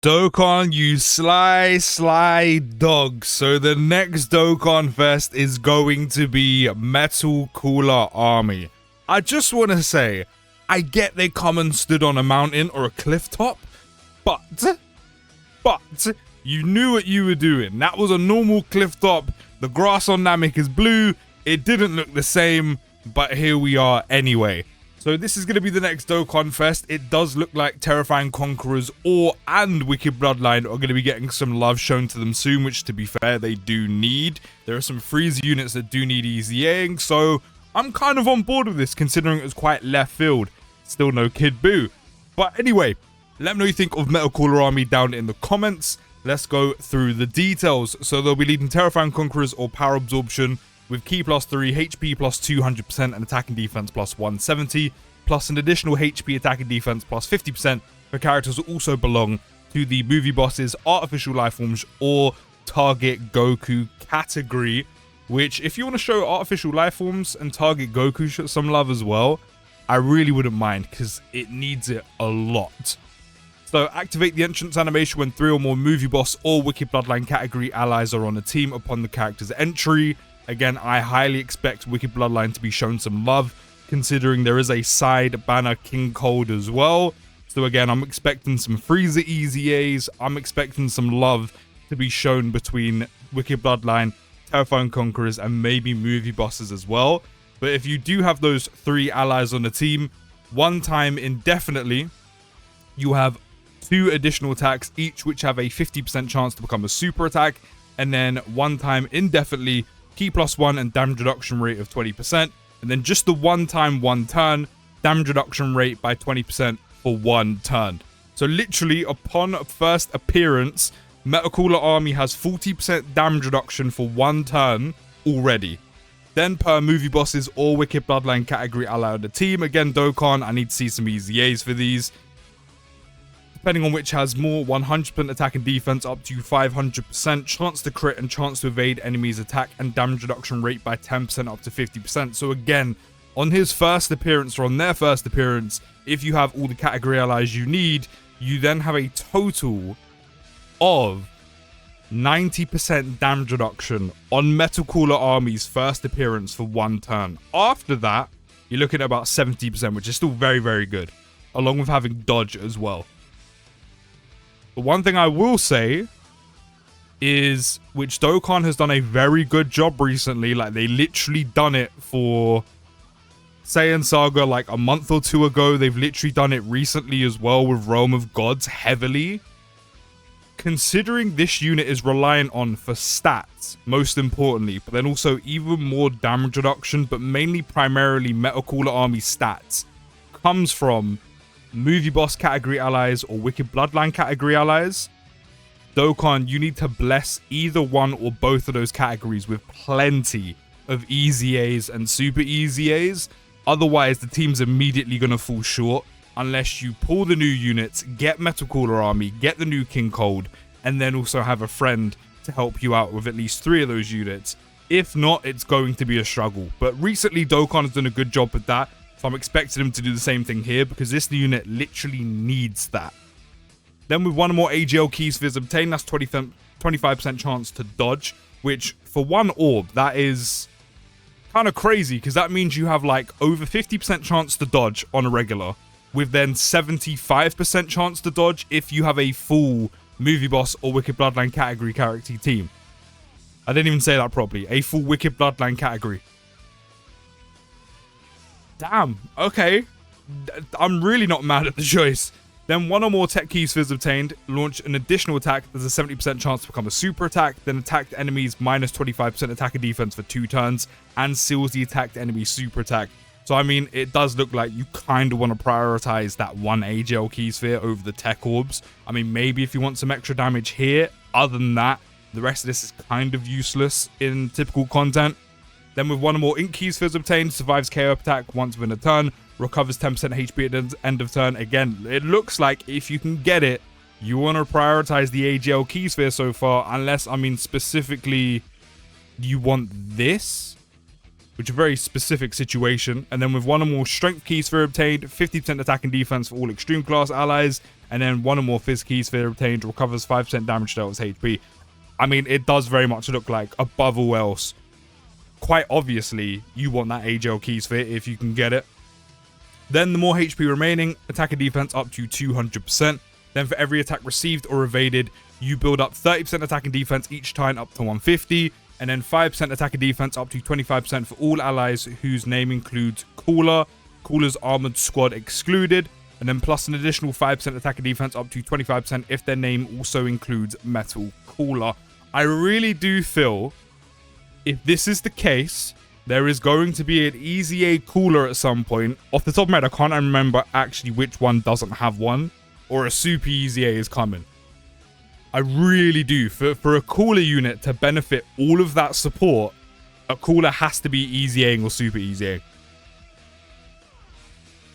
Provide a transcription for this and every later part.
Dokkan, you sly dog. So the next Dokkanfest is going to be Metal Cooler Army. I just want to say, I get they come and stood on a mountain or a cliff top, but you knew what you were doing. That was a normal cliff top. The grass on Namek is blue. It didn't look the same, but here we are anyway. So this is going to be the next Dokkanfest. It does look like Terrifying Conquerors and Wicked Bloodline are going to be getting some love shown to them soon, which to be fair, they do need. There are some freeze units that do need easying, so I'm kind of on board with this considering it was quite left field. Still no Kid Buu. But anyway, let me know what you think of Metal Cooler Army down in the comments. Let's go through the details. So they'll be leading Terrifying Conquerors or Power Absorption with Ki +3, HP +200% and attack and defense +170, plus an additional HP attack and defense +50% for characters who also belong to the movie bosses, artificial life forms, or target Goku category. Which, if you want to show artificial life forms and target Goku some love as well, I really wouldn't mind because it needs it a lot. So activate the entrance animation when 3 or more movie boss or Wicked Bloodline category allies are on a team upon the character's entry. Again, I highly expect Wicked Bloodline to be shown some love, considering there is a side banner King Cold as well. So again, I'm expecting some Frieza EZAs. I'm expecting some love to be shown between Wicked Bloodline, Terrifying Conquerors, and maybe movie bosses as well. But if you do have those 3 allies on the team, one time indefinitely, you have 2 additional attacks, each which have a 50% chance to become a super attack, and then one time indefinitely, Ki +1 and damage reduction rate of 20%, and then just the one time, one turn, damage reduction rate by 20% for one turn. So literally, upon first appearance, Metal Cooler Army has 40% damage reduction for one turn already. Then per movie bosses or Wicked Bloodline category ally on the team. Again, Dokkan, I need to see some EZAs for these. Depending on which has more, 100% attack and defense up to 500%, chance to crit and chance to evade enemies' attack and damage reduction rate by 10% up to 50%. So again, on his first appearance or on their first appearance, if you have all the category allies you need, you then have a total of 90% damage reduction on Metal Cooler Army's first appearance for one turn. After that, you're looking at about 70%, which is still very, very good, along with having dodge as well. But one thing I will say is, which Dokkan has done a very good job recently, like they literally done it for Saiyan Saga like a month or 2 ago. They've literally done it recently as well with Realm of Gods heavily. Considering this unit is reliant on for stats, most importantly, but then also even more damage reduction, but mainly primarily Metal Cooler Army stats, comes from movie boss category allies or Wicked Bloodline category allies. Dokkan, you need to bless either one or both of those categories with plenty of EZAs and super EZAs. Otherwise, the team's immediately going to fall short unless you pull the new units, get Metal Cooler Army, get the new King Cold, and then also have a friend to help you out with at least 3 of those units. If not, it's going to be a struggle. But recently, Dokkan has done a good job with that. So I'm expecting him to do the same thing here because this unit literally needs that. Then with one or more AGL key spheres obtained, that's 25% chance to dodge, which for one orb, that is kind of crazy because that means you have like over 50% chance to dodge on a regular, with then 75% chance to dodge if you have a full movie boss or Wicked Bloodline category character team. I didn't even say that properly. A full Wicked Bloodline category. Damn, okay. I'm really not mad at the choice. Then one or more tech key spheres obtained, launch an additional attack. There's a 70% chance to become a super attack, then attacked enemies minus 25% attack and defense for 2 turns, and seals the attacked enemy super attack. So I mean, it does look like you kind of want to prioritize that one AGL key sphere over the tech orbs. I mean, maybe if you want some extra damage here, other than that, the rest of this is kind of useless in typical content. Then with one or more ink key spheres obtained, survives KO attack once within a turn, recovers 10% HP at the end of turn. Again, it looks like if you can get it, you want to prioritize the AGL key sphere so far, unless, I mean, specifically you want this, which is a very specific situation. And then with one or more strength key sphere obtained, 50% attack and defense for all extreme class allies, and then one or more Fizz keys for obtained recovers 5% damage dealt as HP. I mean, it does very much look like, above all else, quite obviously, you want that AGL keys fit if you can get it. Then the more HP remaining, attack and defense up to 200%. Then for every attack received or evaded, you build up 30% attack and defense each time up to 150. And then 5% attack and defense up to 25% for all allies whose name includes Cooler. Cooler's armored squad excluded. And then plus an additional 5% attack and defense up to 25% if their name also includes Metal Cooler. I really do feel, if this is the case, there is going to be an Easy A Cooler at some point. Off the top of my head, I can't remember actually which one doesn't have one. Or a Super Easy A is coming. I really do. For a Cooler unit to benefit all of that support, a Cooler has to be Easy A or Super Easy A.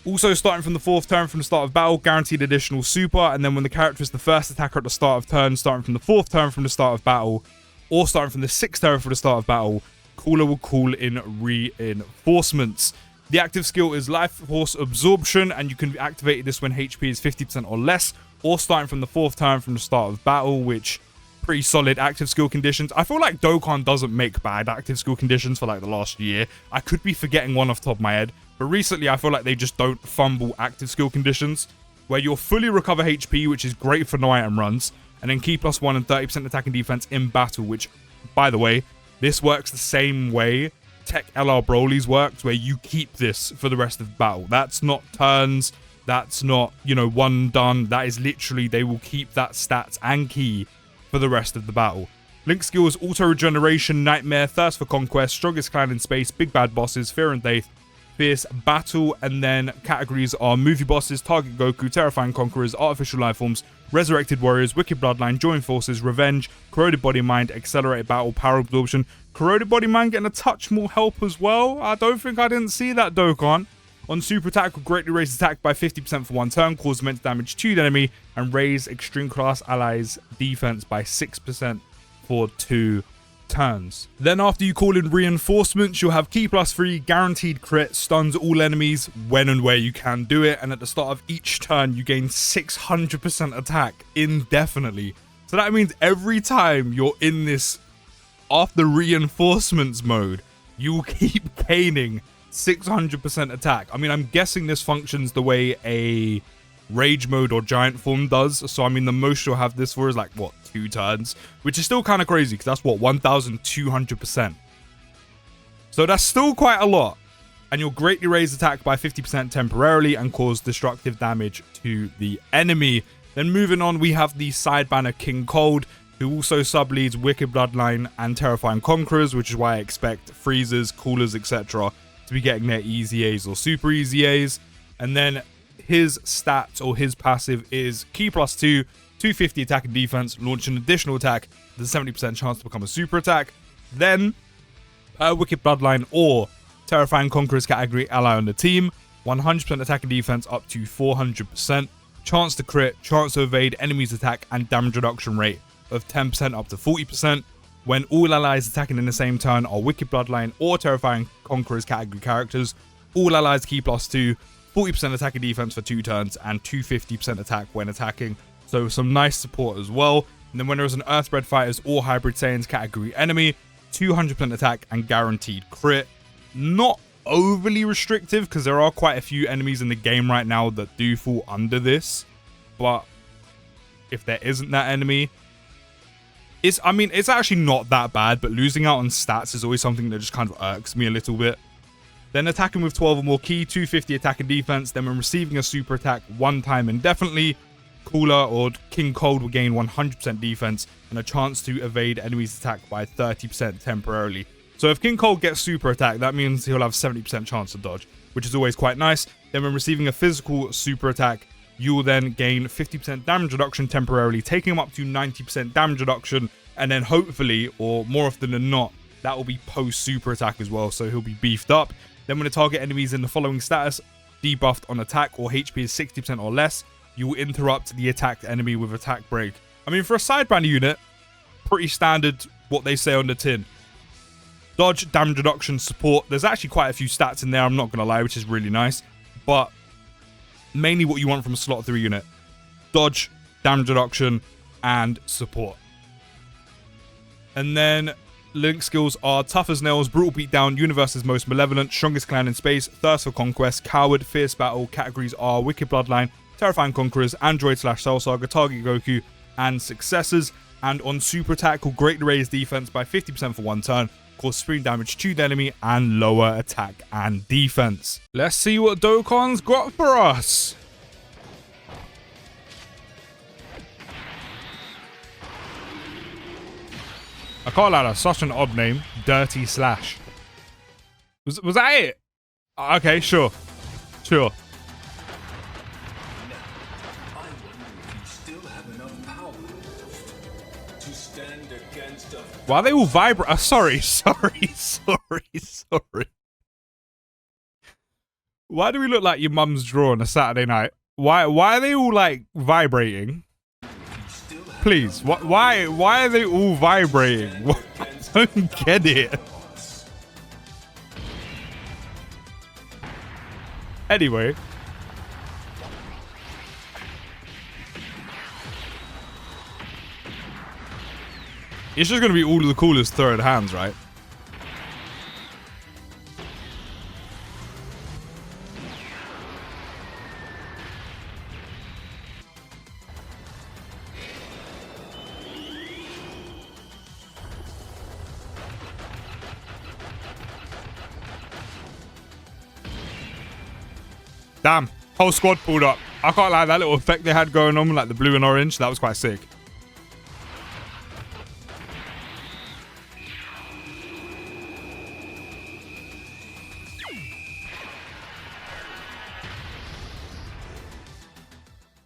Also, starting from the 4th turn from the start of battle, guaranteed additional super, and then when the character is the first attacker at the start of turn, starting from the 4th turn from the start of battle, or starting from the 6th turn from the start of battle, Cooler will call in reinforcements. The active skill is Life Force Absorption, and you can activate this when HP is 50% or less, or starting from the 4th turn from the start of battle, which pretty solid active skill conditions. I feel like Dokkan doesn't make bad active skill conditions for like the last year. I could be forgetting one off the top of my head, but recently I feel like they just don't fumble active skill conditions, where you'll fully recover HP, which is great for no item runs, and then key +1 and 30% attack and defense in battle, which, by the way, this works the same way Tech LR Broly's worked, where you keep this for the rest of the battle. That's not turns, that's not, you know, one done. That is literally, they will keep that stats and key for the rest of the battle. Link skills: Auto Regeneration, Nightmare, Thirst for Conquest, Strongest Clan in Space, Big Bad Bosses, Fear and Death, Fierce Battle, and then categories are Movie Bosses, Target Goku, Terrifying Conquerors, Artificial Lifeforms, Resurrected Warriors, Wicked Bloodline, Join Forces, Revenge, Corroded Body Mind, Accelerated Battle, Power Absorption. Corroded Body Mind getting a touch more help as well. I don't think I didn't see that, Dokkan. On Super Attack, will greatly raise attack by 50% for one turn, cause immense damage to the enemy, and raise Extreme Class Allies defense by 6% for 2 turns. Then after you call in reinforcements, you'll have key +3, guaranteed crit, stuns all enemies when and where you can do it, and at the start of each turn you gain 600% attack indefinitely. So that means every time you're in this after reinforcements mode, you will keep gaining 600% attack. I mean, I'm guessing this functions the way a Rage mode or Giant Form does. So I mean, the most you'll have this for is like, what, 2 turns, which is still kind of crazy because that's what, 1200%. So that's still quite a lot. And you'll greatly raise attack by 50% temporarily and cause destructive damage to the enemy. Then moving on, we have the side banner King Cold, who also sub-leads Wicked Bloodline and Terrifying Conquerors, which is why I expect Freezers, Coolers, etc. to be getting their Easy A's or Super Easy A's. And then his stats or his passive is key +2, 250 attack and defense, launch an additional attack, there's a 70% chance to become a super attack. Then, per Wicked Bloodline or Terrifying Conquerors category ally on the team, 100% attack and defense up to 400%, chance to crit, chance to evade enemies' attack, and damage reduction rate of 10% up to 40%. When all allies attacking in the same turn are Wicked Bloodline or Terrifying Conquerors category characters, all allies key +2, 40% attack and defense for 2 turns, and 250% attack when attacking. So some nice support as well. And then when there's an Earthbred Fighters or Hybrid Saiyans category enemy, 200% attack and guaranteed crit. Not overly restrictive because there are quite a few enemies in the game right now that do fall under this. But if there isn't that enemy, it's actually not that bad, but losing out on stats is always something that just kind of irks me a little bit. Then attacking with 12 or more key, 250 attack and defense. Then when receiving a super attack one time indefinitely, Cooler or King Cold will gain 100% defense and a chance to evade enemies' attack by 30% temporarily. So if King Cold gets super attack, that means he'll have 70% chance to dodge, which is always quite nice. Then when receiving a physical super attack, you will then gain 50% damage reduction temporarily, taking him up to 90% damage reduction, and then hopefully, or more often than not, that will be post super attack as well, so he'll be beefed up. Then when the target enemy is in the following status, debuffed on attack or HP is 60% or less, you will interrupt the attacked enemy with attack break. I mean, for a sidebanner unit, pretty standard what they say on the tin. Dodge, damage reduction, support. There's actually quite a few stats in there, I'm not going to lie, which is really nice. But mainly what you want from a slot 3 unit. dodge, damage reduction, and support. And then Link skills are Tough as Nails, Brutal Beatdown, Universe's Most Malevolent, Strongest Clan in Space, Thirst for Conquest, Coward, Fierce Battle. Categories are Wicked Bloodline, Terrifying Conquerors, Android/Cell Saga, Target Goku, and Successors. And on Super Attack, will greatly raise defense by 50% for one turn, cause supreme damage to the enemy, and lower attack and defense. Let's see what Dokkan's got for us. I can't lie, that's such an odd name. Dirty Slash. Was that it? Okay, sure. Sure. Why are they all vibrate? Sorry. Why do we look like your mum's drawer on a Saturday night? Why are they all like vibrating? Please, why are they all vibrating? I don't get it. Anyway. It's just going to be all of the coolest third hands, right? Damn, whole squad pulled up. I can't lie, that little effect they had going on, like the blue and orange, that was quite sick.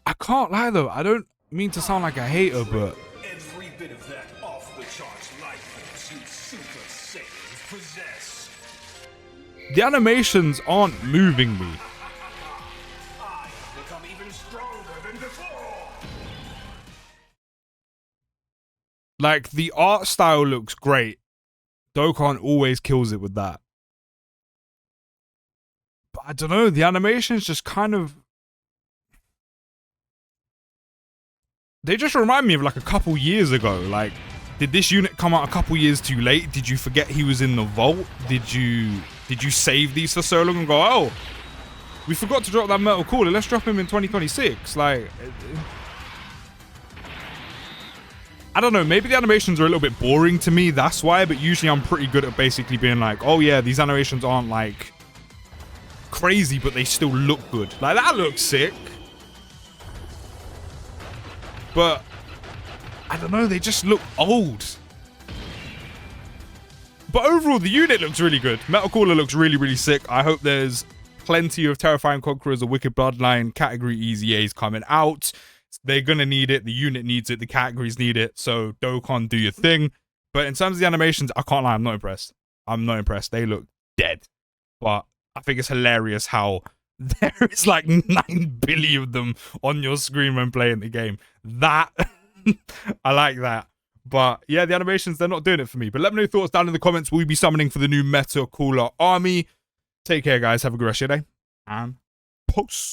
I can't lie though, I don't mean to sound like a hater, but every bit of that off the charts life you super saiyans possess. The animations aren't moving me. I have become even stronger than before. Like, the art style looks great. Dokkan always kills it with that. But I don't know, the animations just kind of... They just remind me of like a couple years ago. Like, did this unit come out a couple years too late? Did you forget he was in the vault? Did you save these for so long and go, oh, we forgot to drop that metal cooler. Let's drop him in 2026. Like, I don't know. Maybe the animations are a little bit boring to me. That's why. But usually I'm pretty good at basically being like, oh yeah, these animations aren't like crazy, but they still look good. Like, that looks sick. But I don't know, they just look old. But overall, the unit looks really good. Metal Cooler looks really, really sick. I hope there's plenty of Terrifying Conquerors or Wicked Bloodline category easy A's coming out. They're going to need it. The unit needs it. The categories need it. So Dokkan, do your thing. But in terms of the animations, I can't lie, I'm not impressed. I'm not impressed. They look dead. But I think it's hilarious how there is like 9 billion of them on your screen when playing the game. That, I like that. But yeah, the animations, they're not doing it for me. But let me know your thoughts down in the comments. Will you be summoning for the new Metal Cooler army? Take care, guys. Have a good rest of your day. And post.